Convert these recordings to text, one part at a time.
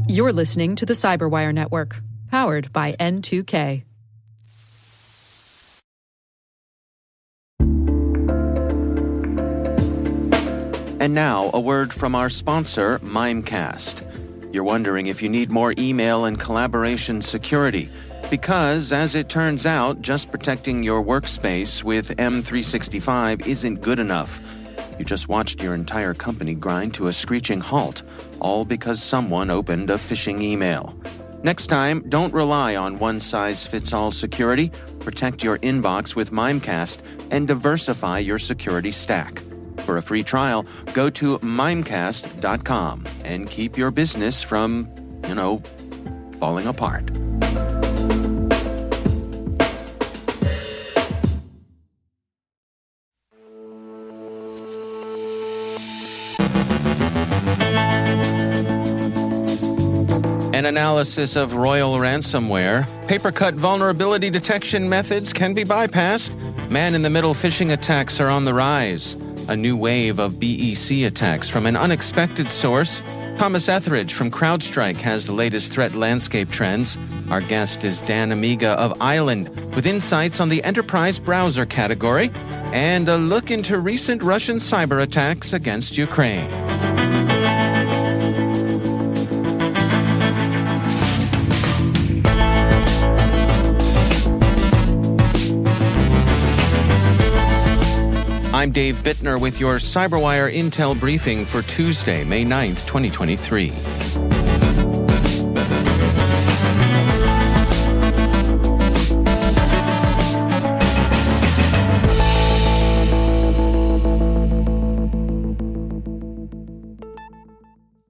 You're listening to the CyberWire Network, powered by N2K. And now, a word from our sponsor, Mimecast. You're wondering if you need more email and collaboration security, because, as it turns out, just protecting your workspace with M365 isn't good enough. You just watched your entire company grind to a screeching halt, all because someone opened a phishing email. Next time, don't rely on one-size-fits-all security. Protect your inbox with Mimecast and diversify your security stack. For a free trial, go to mimecast.com and keep your business from, falling apart. An analysis of royal ransomware. PaperCut vulnerability detection methods can be bypassed. Man-in-the-middle phishing attacks are on the rise. A new wave of BEC attacks from an unexpected source. Thomas Etheridge from CrowdStrike has the latest threat landscape trends. Our guest is Dan Amiga of Island with insights on the enterprise browser category and a look into recent Russian cyber attacks against Ukraine. I'm Dave Bittner with your CyberWire Intel briefing for Tuesday, May 9th, 2023.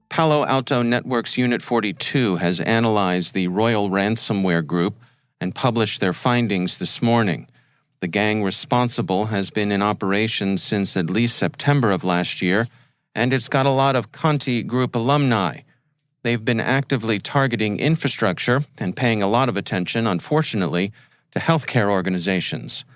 Palo Alto Networks Unit 42 has analyzed the Royal Ransomware Group and published their findings this morning. The gang responsible has been in operation since at least September of last year, and it's got a lot of Conti Group alumni. They've been actively targeting infrastructure and paying a lot of attention, unfortunately, to healthcare organizations.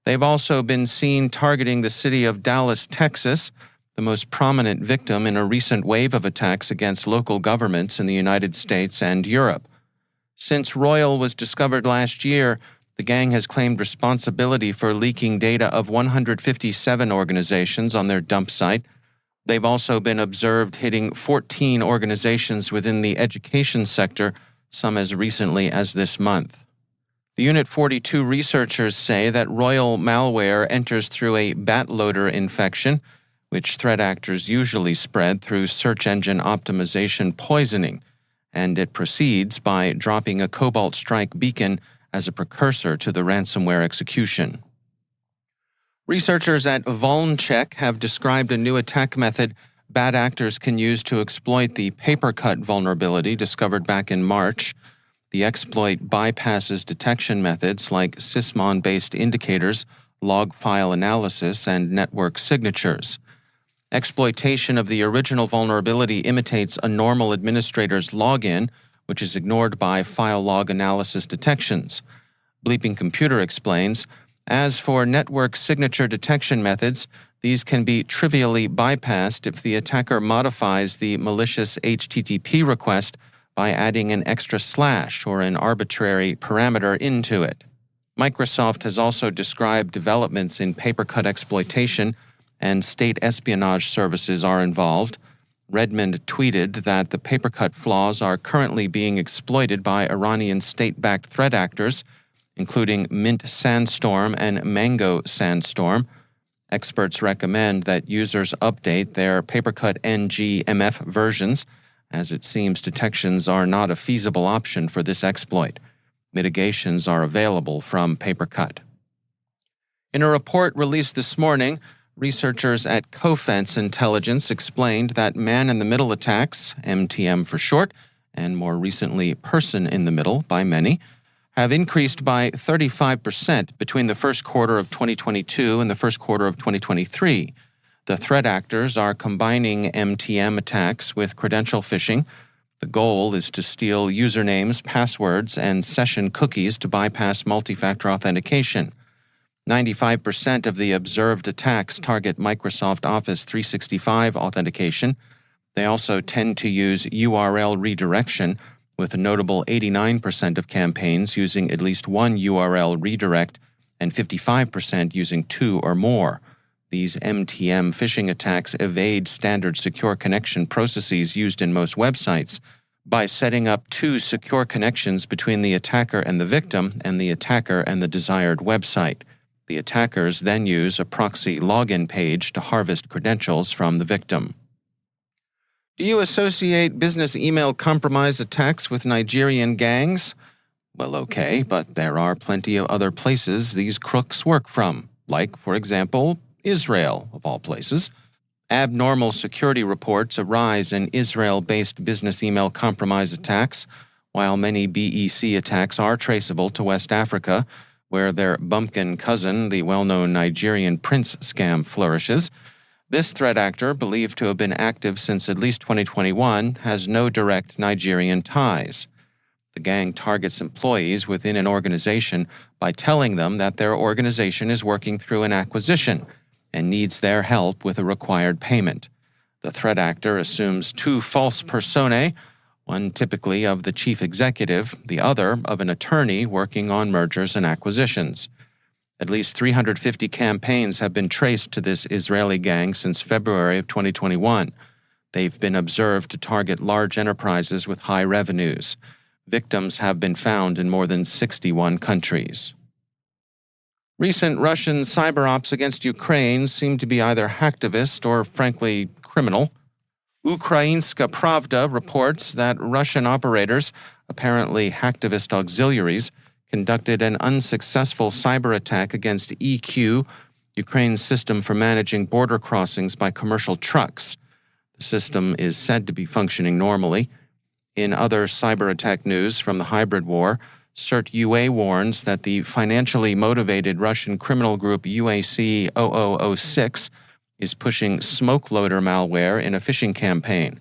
They've also been seen targeting the city of Dallas, Texas, the most prominent victim in a recent wave of attacks against local governments in the United States and Europe. Since Royal was discovered last year, the gang has claimed responsibility for leaking data of 157 organizations on their dump site. They've also been observed hitting 14 organizations within the education sector, some as recently as this month. The Unit 42 researchers say that Royal malware enters through a bat loader infection, which threat actors usually spread through search engine optimization poisoning, and it proceeds by dropping a Cobalt Strike beacon as a precursor to the ransomware execution. Researchers at VulnCheck have described a new attack method bad actors can use to exploit the PaperCut vulnerability discovered back in March. The exploit bypasses detection methods like Sysmon-based indicators, log file analysis, and network signatures. Exploitation of the original vulnerability imitates a normal administrator's login, which is ignored by file log analysis detections. Bleeping Computer explains, as for network signature detection methods, these can be trivially bypassed if the attacker modifies the malicious HTTP request by adding an extra slash or an arbitrary parameter into it. Microsoft has also described developments in PaperCut exploitation, and state espionage services are involved. Redmond tweeted that the PaperCut flaws are currently being exploited by Iranian state-backed threat actors, including Mint Sandstorm and Mango Sandstorm. Experts recommend that users update their PaperCut NG-MF versions, as it seems detections are not a feasible option for this exploit. Mitigations are available from PaperCut. In a report released this morning, researchers at Cofense Intelligence explained that man-in-the-middle attacks, MTM for short, and more recently person-in-the-middle by many, have increased by 35% between the first quarter of 2022 and the first quarter of 2023. The threat actors are combining MTM attacks with credential phishing. The goal is to steal usernames, passwords, and session cookies to bypass multi-factor authentication. 95% of the observed attacks target Microsoft Office 365 authentication. They also tend to use URL redirection, with a notable 89% of campaigns using at least one URL redirect and 55% using two or more. These MTM phishing attacks evade standard secure connection processes used in most websites by setting up two secure connections between the attacker and the victim and the attacker and the desired website. The attackers then use a proxy login page to harvest credentials from the victim. Do you associate business email compromise attacks with Nigerian gangs? Well, okay, but there are plenty of other places these crooks work from, like, for example, Israel, of all places. Abnormal security reports arise in Israel-based business email compromise attacks, while many BEC attacks are traceable to West Africa, where their bumpkin cousin, the well-known Nigerian prince scam, flourishes. This threat actor, believed to have been active since at least 2021, has no direct Nigerian ties. The gang targets employees within an organization by telling them that their organization is working through an acquisition and needs their help with a required payment. The threat actor assumes two false personae, one typically of the chief executive, the other of an attorney working on mergers and acquisitions. At least 350 campaigns have been traced to this Israeli gang since February of 2021. They've been observed to target large enterprises with high revenues. Victims have been found in more than 61 countries. Recent Russian cyber ops against Ukraine seem to be either hacktivist or, frankly, criminal. Ukrainska Pravda reports that Russian operators, apparently hacktivist auxiliaries, conducted an unsuccessful cyber attack against EQ, Ukraine's system for managing border crossings by commercial trucks. The system is said to be functioning normally. In other cyber attack news from the hybrid war, CERT UA warns that the financially motivated Russian criminal group UAC 0006 is pushing smoke loader malware in a phishing campaign.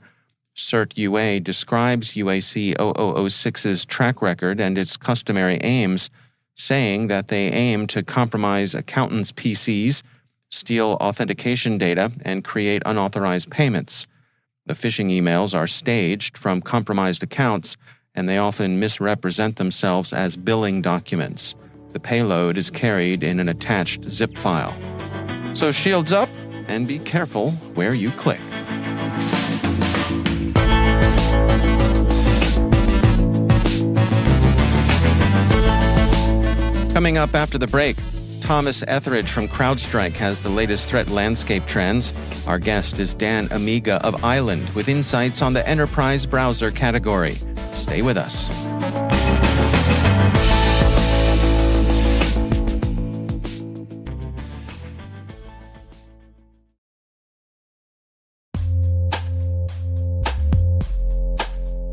CERT UA describes UAC 0006's track record and its customary aims, saying that they aim to compromise accountants' PCs, steal authentication data, and create unauthorized payments. The phishing emails are staged from compromised accounts, and they often misrepresent themselves as billing documents. The payload is carried in an attached zip file. So shields up and be careful where you click. Coming up after the break, Thomas Etheridge from CrowdStrike has the latest threat landscape trends. Our guest is Dan Amiga of Island with insights on the enterprise browser category. Stay with us.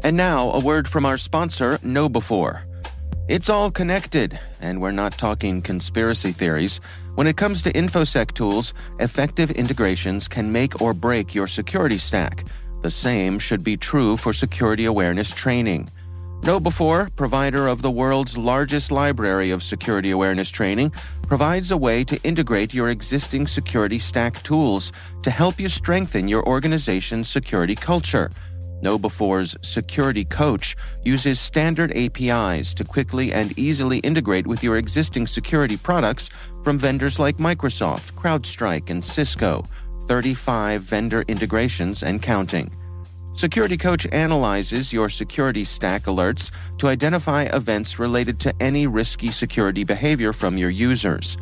And now, a word from our sponsor, KnowBe4. It's all connected, and we're not talking conspiracy theories. When it comes to InfoSec tools, effective integrations can make or break your security stack. The same should be true for security awareness training. KnowBe4, provider of the world's largest library of security awareness training, provides a way to integrate your existing security stack tools to help you strengthen your organization's security culture. KnowBe4's Security Coach uses standard APIs to quickly and easily integrate with your existing security products from vendors like Microsoft, CrowdStrike, and Cisco, 35 vendor integrations and counting. Security Coach analyzes your security stack alerts to identify events related to any risky security behavior from your users.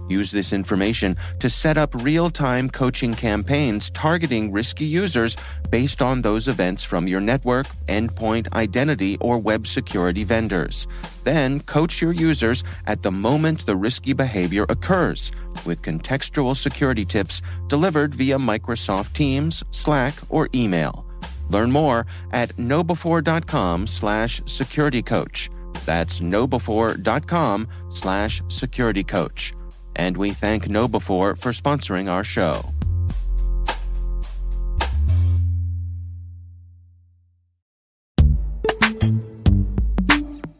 Use this information to set up real-time coaching campaigns targeting risky users based on those events from your network, endpoint, identity, or web security vendors. Then coach your users at the moment the risky behavior occurs, with contextual security tips delivered via Microsoft Teams, Slack, or email. Learn more at knowbe4.com/securitycoach. That's knowbe4.com/securitycoach. And we thank KnowBe4 for sponsoring our show.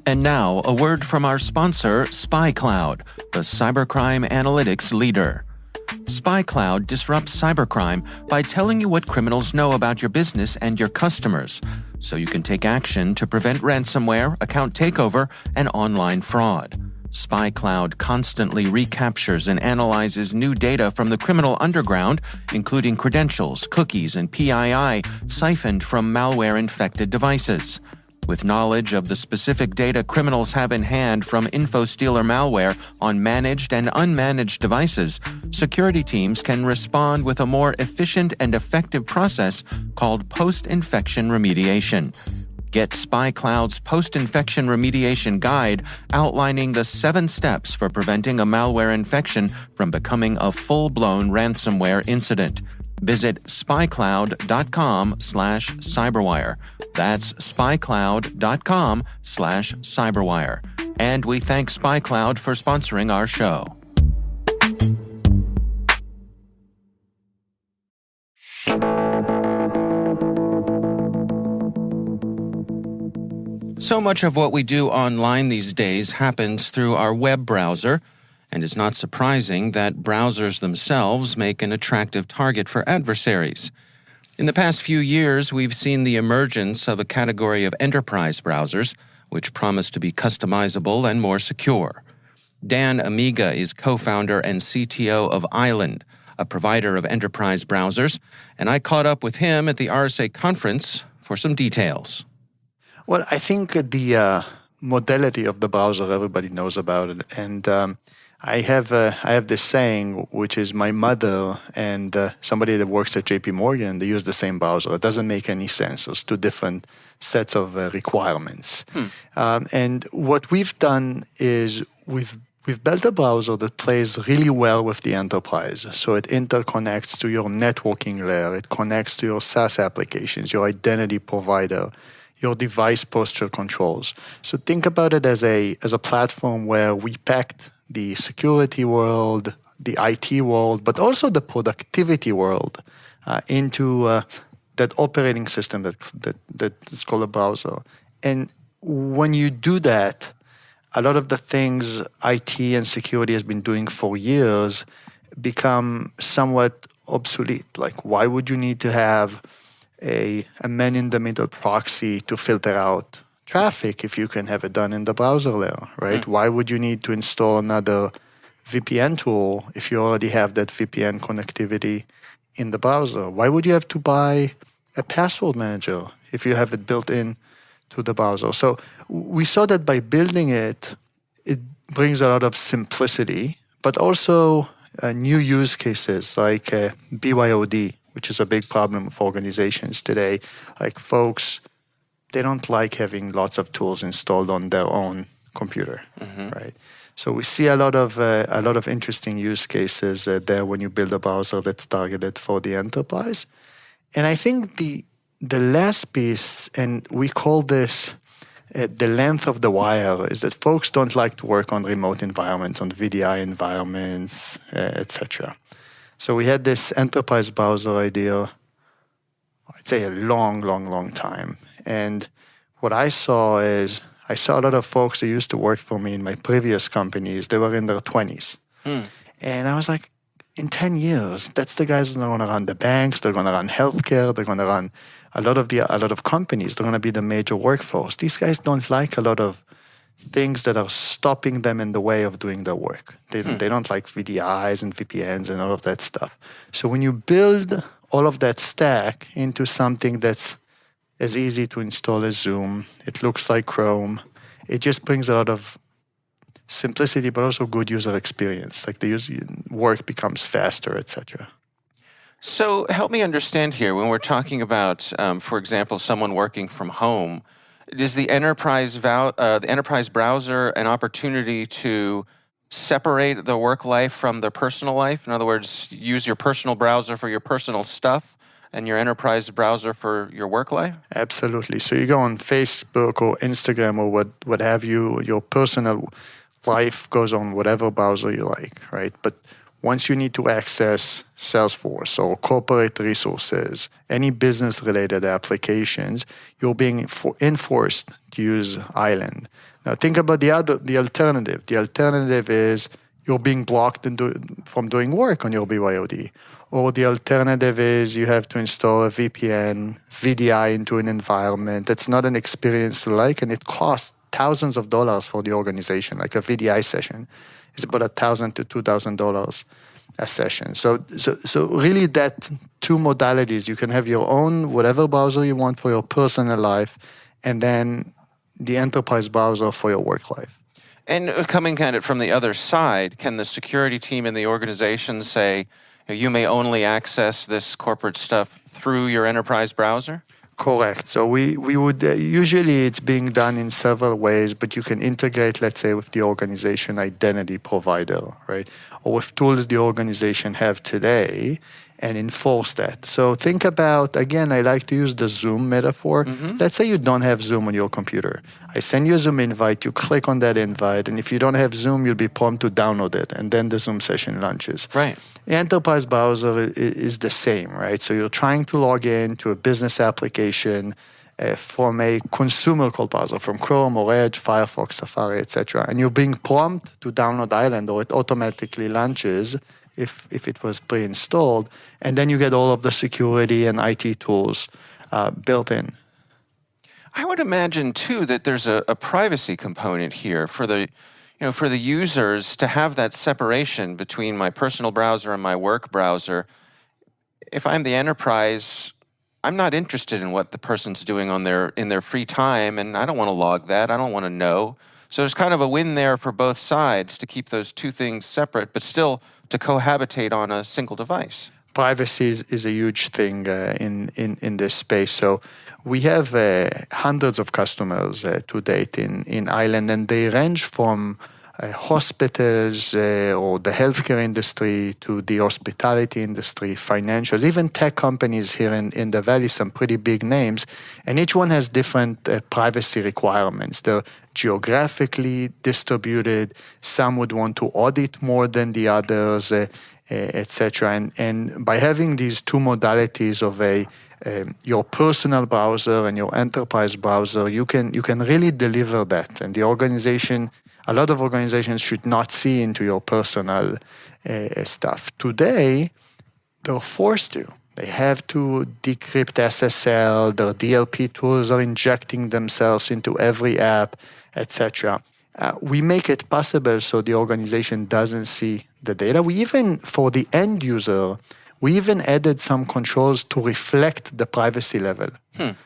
And now, a word from our sponsor, SpyCloud, the cybercrime analytics leader. SpyCloud disrupts cybercrime by telling you what criminals know about your business and your customers, so you can take action to prevent ransomware, account takeover, and online fraud. SpyCloud constantly recaptures and analyzes new data from the criminal underground, including credentials, cookies, and PII siphoned from malware-infected devices. With knowledge of the specific data criminals have in hand from InfoStealer malware on managed and unmanaged devices, security teams can respond with a more efficient and effective process called post-infection remediation. Get SpyCloud's post-infection remediation guide outlining the 7 steps for preventing a malware infection from becoming a full-blown ransomware incident. Visit spycloud.com/cyberwire. That's spycloud.com/cyberwire. And we thank SpyCloud for sponsoring our show. So much of what we do online these days happens through our web browser, and it's not surprising that browsers themselves make an attractive target for adversaries. In the past few years, we've seen the emergence of a category of enterprise browsers, which promise to be customizable and more secure. Dan Amiga is co-founder and CTO of Island, a provider of enterprise browsers, and I caught up with him at the RSA conference for some details. Well, I think the modality of the browser, everybody knows about it. And I have this saying, which is my mother and somebody that works at JP Morgan, they use the same browser. It doesn't make any sense. There's 2 different sets of requirements. And what we've done is we've built a browser that plays really well with the enterprise. So it interconnects to your networking layer. It connects to your SaaS applications, your identity provider, your device posture controls. So think about it as a platform where we packed the security world, the IT world, but also the productivity world into that operating system that is called a browser. And when you do that, a lot of the things IT and security has been doing for years become somewhat obsolete. Like, why would you need to have a man-in-the-middle proxy to filter out traffic if you can have it done in the browser layer, right? Why would you need to install another VPN tool if you already have that VPN connectivity in the browser? Why would you have to buy a password manager if you have it built in to the browser? So we saw that by building it, it brings a lot of simplicity, but also new use cases like BYOD, which is a big problem for organizations today. Like folks, they don't like having lots of tools installed on their own computer, right? So we see a lot of interesting use cases there when you build a browser that's targeted for the enterprise. And I think the last piece, and we call this the length of the wire, is that folks don't like to work on remote environments, on VDI environments, etc. So we had this enterprise browser idea, I'd say a long time. And what I saw is, I saw a lot of folks that used to work for me in my previous companies, they were in their 20s. And I was like, in 10 years, that's the guys that are going to run the banks, they're going to run healthcare, they're going to run a lot of companies, they're going to be the major workforce. These guys don't like a lot of things that are stopping them in the way of doing their work. They don't like VDIs and VPNs and all of that stuff. So when you build all of that stack into something that's as easy to install as Zoom, it looks like Chrome, it just brings a lot of simplicity, but also good user experience. Like the work becomes faster, etc. So help me understand here, when we're talking about, for example, someone working from home, is the enterprise browser an opportunity to separate the work life from the personal life? In other words, use your personal browser for your personal stuff and your enterprise browser for your work life? Absolutely. So you go on Facebook or Instagram or what have you, your personal life goes on whatever browser you like, right? But once you need to access Salesforce or corporate resources, any business-related applications, you're being enforced to use Island. Now think about the alternative. The alternative is you're being blocked from doing work on your BYOD. Or the alternative is you have to install a VPN, VDI into an environment. That's not an experience you like, and it costs thousands of dollars for the organization. Like a VDI session is about $1,000 to $2,000 a session. So really that two modalities, you can have your own whatever browser you want for your personal life, and then the enterprise browser for your work life. And coming at it from the other side, can the security team in the organization say, you may only access this corporate stuff through your enterprise browser? Correct. So we would, usually it's being done in several ways, but you can integrate, let's say, with the organization identity provider, right? Or with tools the organization have today and enforce that. So think about, again, I like to use the Zoom metaphor. Mm-hmm. Let's say you don't have Zoom on your computer. I send you a Zoom invite, you click on that invite, and if you don't have Zoom, you'll be prompted to download it, and then the Zoom session launches. Right. The enterprise browser is the same, right? So you're trying to log in to a business application from a consumer called browser, from Chrome or Edge, Firefox, Safari, etc. And you're being prompted to download Island, or it automatically launches if it was pre-installed, and then you get all of the security and IT tools built in. I would imagine too that there's a privacy component here for the users to have that separation between my personal browser and my work browser. If I'm the enterprise, I'm not interested in what the person's doing in their free time, and I don't want to log that. I don't want to know. So there's kind of a win there for both sides to keep those two things separate, but still to cohabitate on a single device. Privacy is a huge thing in this space. So we have hundreds of customers to date in Island, and they range from hospitals or the healthcare industry to the hospitality industry, financials, even tech companies here in the Valley, some pretty big names. And each one has different privacy requirements. They're geographically distributed. Some would want to audit more than the others, etc. And by having these two modalities of your personal browser and your enterprise browser, you can really deliver that. And the organization, a lot of organizations should not see into your personal stuff. Today, they're forced to. They have to decrypt SSL. Their DLP tools are injecting themselves into every app, etc. We make it possible so the organization doesn't see the data. We even, for the end user, we even added some controls to reflect the privacy level.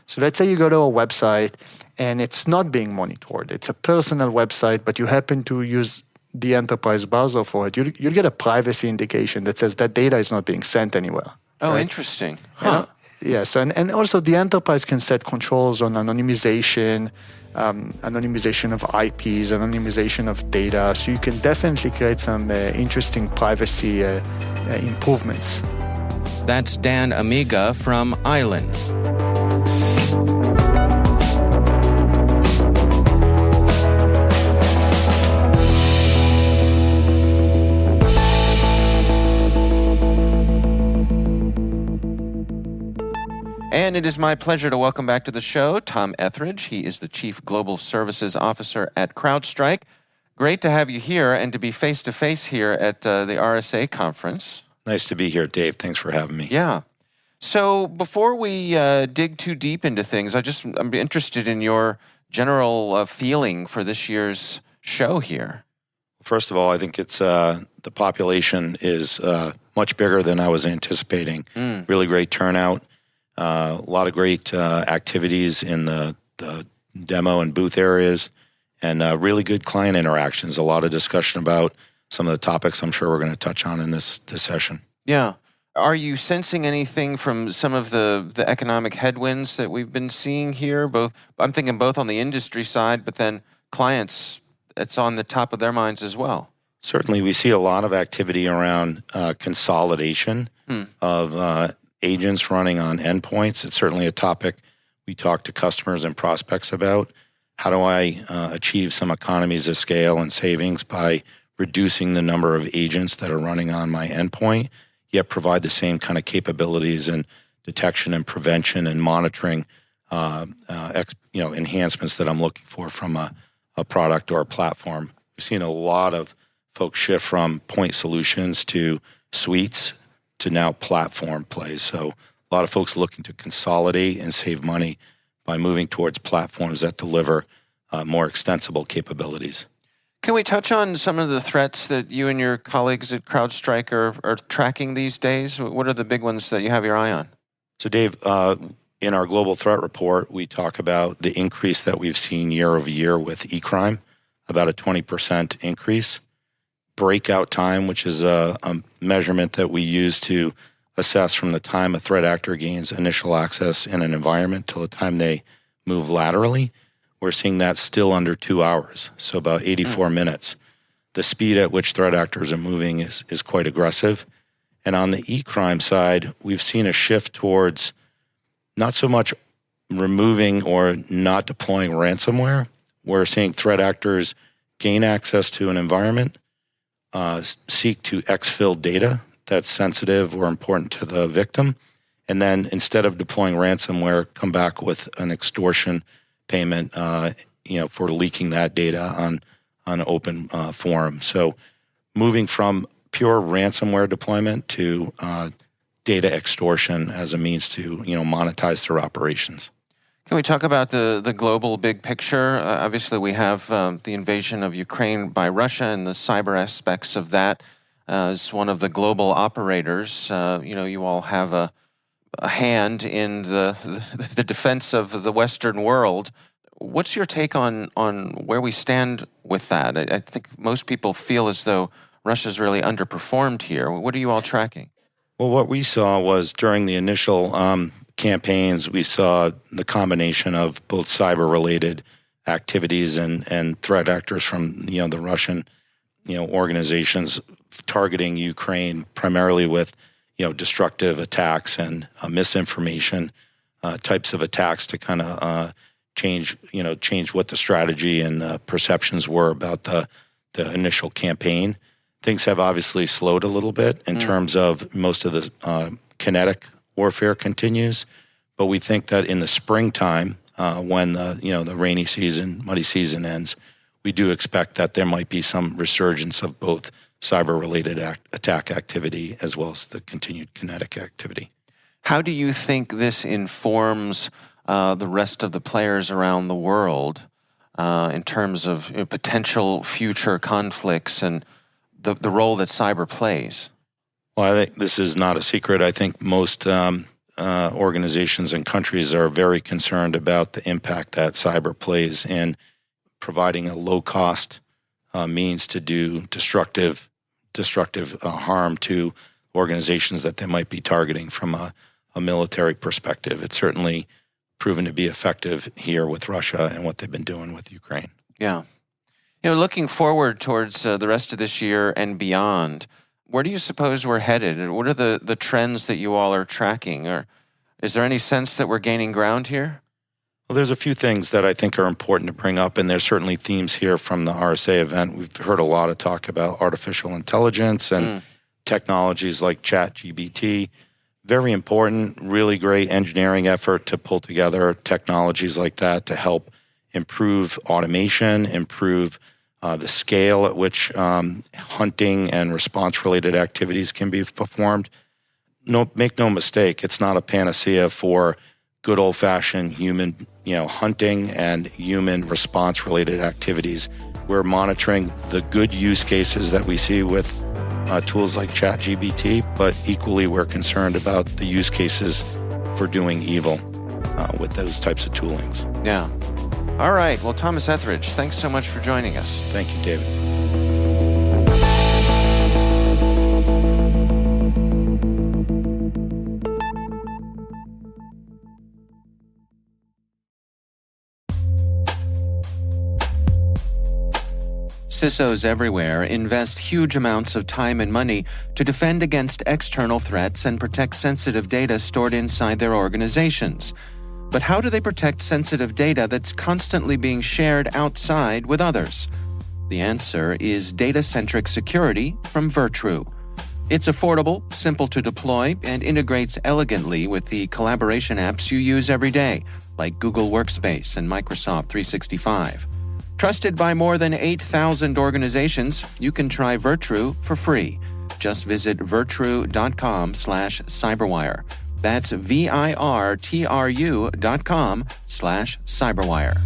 So let's say you go to a website and it's not being monitored. It's a personal website, but you happen to use the enterprise browser for it. You'll get a privacy indication that says that data is not being sent anywhere. Oh, right? Interesting. Huh. Yes, and also the enterprise can set controls on anonymization, anonymization of IPs, anonymization of data. So you can definitely create some interesting privacy improvements. That's Dan Amiga from Island. And it is my pleasure to welcome back to the show Tom Etheridge. He is the Chief Global Services Officer at CrowdStrike. Great to have you here and to be face-to-face here at the RSA conference. Nice to be here, Dave. Thanks for having me. Yeah. So before we dig too deep into things, I'm interested in your general feeling for this year's show here. First of all, I think it's the population is much bigger than I was anticipating. Really great turnout. A lot of great activities in the demo and booth areas, and really good client interactions. A lot of discussion about some of the topics I'm sure we're going to touch on in this session. Yeah. Are you sensing anything from some of the economic headwinds that we've been seeing here? I'm thinking both on the industry side, but then clients, it's on the top of their minds as well. Certainly, we see a lot of activity around consolidation of agents running on endpoints. It's certainly a topic we talk to customers and prospects about. How do I achieve some economies of scale and savings by reducing the number of agents that are running on my endpoint, yet provide the same kind of capabilities and detection and prevention and monitoring enhancements that I'm looking for from a product or a platform. We've seen a lot of folks shift from point solutions to suites to now platform plays. So a lot of folks looking to consolidate and save money by moving towards platforms that deliver more extensible capabilities. Can we touch on some of the threats that you and your colleagues at CrowdStrike are tracking these days? What are the big ones that you have your eye on? So Dave, in our global threat report, we talk about the increase that we've seen year over year with e-crime, about a 20% increase. Breakout time, which is a measurement that we use to assess from the time a threat actor gains initial access in an environment till the time they move laterally. We're seeing that still under 2 hours, so about 84 minutes. The speed at which threat actors are moving is quite aggressive. And on the e-crime side, we've seen a shift towards not so much removing or not deploying ransomware. We're seeing threat actors gain access to an environment, seek to exfil data that's sensitive or important to the victim, and then instead of deploying ransomware, come back with an extortion payment, for leaking that data on open forum. So moving from pure ransomware deployment to data extortion as a means to, monetize their operations. Can we talk about the global big picture? Obviously, we have the invasion of Ukraine by Russia and the cyber aspects of that. As one of the global operators, you all have a hand in the defense of the Western world. What's your take on where we stand with that? I think most people feel as though Russia's really underperformed here. What are you all tracking? Well, what we saw was during the initial campaigns, we saw the combination of both cyber-related activities and threat actors from the Russian organizations targeting Ukraine primarily with destructive attacks and misinformation types of attacks to kind of change what the strategy and perceptions were about the initial campaign. Things have obviously slowed a little bit in terms of most of the kinetic warfare continues, but we think that in the springtime, when the rainy season, muddy season ends, we do expect that there might be some resurgence of both cyber-related attack activity as well as the continued kinetic activity. How do you think this informs the rest of the players around the world in terms of potential future conflicts and the role that cyber plays? Well, I think this is not a secret. I think most organizations and countries are very concerned about the impact that cyber plays in providing a low-cost means to do destructive harm to organizations that they might be targeting from a military perspective. It's certainly proven to be effective here with Russia and what they've been doing with Ukraine. Yeah. Looking forward towards the rest of this year and beyond, where do you suppose we're headed? What are the trends that you all are tracking? Or is there any sense that we're gaining ground here? Well, there's a few things that I think are important to bring up, and there's certainly themes here from the RSA event. We've heard a lot of talk about artificial intelligence and technologies like ChatGPT. Very important, really great engineering effort to pull together technologies like that to help improve automation, improve the scale at which hunting and response-related activities can be performed. Make no mistake, it's not a panacea for good old-fashioned human, hunting and human response-related activities. We're monitoring the good use cases that we see with tools like ChatGPT, but equally we're concerned about the use cases for doing evil with those types of toolings. Yeah. All right. Well, Thomas Etheridge, thanks so much for joining us. Thank you, David. CISOs everywhere invest huge amounts of time and money to defend against external threats and protect sensitive data stored inside their organizations. But how do they protect sensitive data that's constantly being shared outside with others? The answer is data-centric security from Virtru. It's affordable, simple to deploy, and integrates elegantly with the collaboration apps you use every day, like Google Workspace and Microsoft 365. Trusted by more than 8,000 organizations, you can try Virtru for free. Just visit virtru.com/cyberwire. That's virtru.com/cyberwire.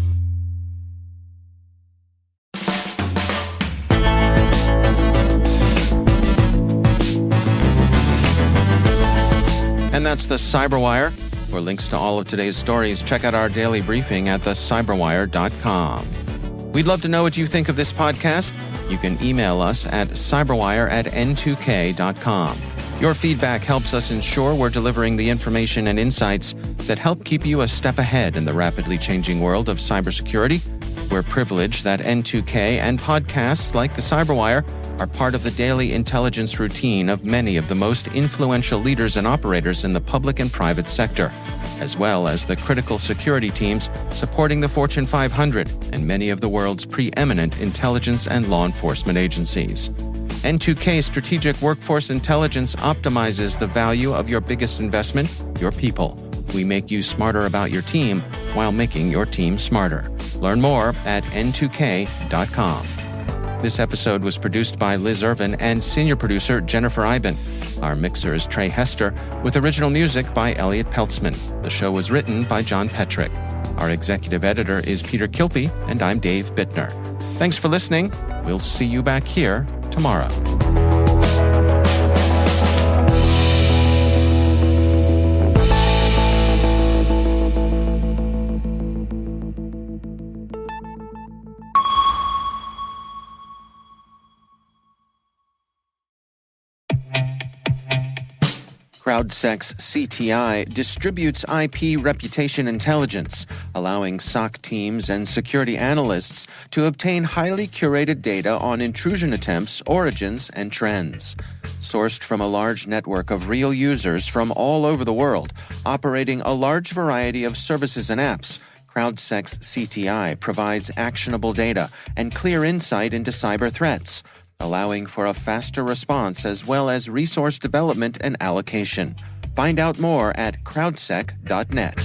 And that's the CyberWire. For links to all of today's stories, check out our daily briefing at thecyberwire.com. We'd love to know what you think of this podcast. You can email us at cyberwire@n2k.com. Your feedback helps us ensure we're delivering the information and insights that help keep you a step ahead in the rapidly changing world of cybersecurity. We're privileged that N2K and podcasts like the CyberWire are part of the daily intelligence routine of many of the most influential leaders and operators in the public and private sector, as well as the critical security teams supporting the Fortune 500 and many of the world's preeminent intelligence and law enforcement agencies. N2K Strategic Workforce Intelligence optimizes the value of your biggest investment, your people. We make you smarter about your team while making your team smarter. Learn more at n2k.com. This episode was produced by Liz Irvin and senior producer Jennifer Eiben. Our mixer is Trey Hester, with original music by Elliot Peltzman. The show was written by John Petrick. Our executive editor is Peter Kilpie, and I'm Dave Bittner. Thanks for listening. We'll see you back here tomorrow. CrowdStrike's CTI distributes IP reputation intelligence, allowing SOC teams and security analysts to obtain highly curated data on intrusion attempts, origins, and trends. Sourced from a large network of real users from all over the world, operating a large variety of services and apps, CrowdStrike's CTI provides actionable data and clear insight into cyber threats, allowing for a faster response as well as resource development and allocation. Find out more at crowdsec.net.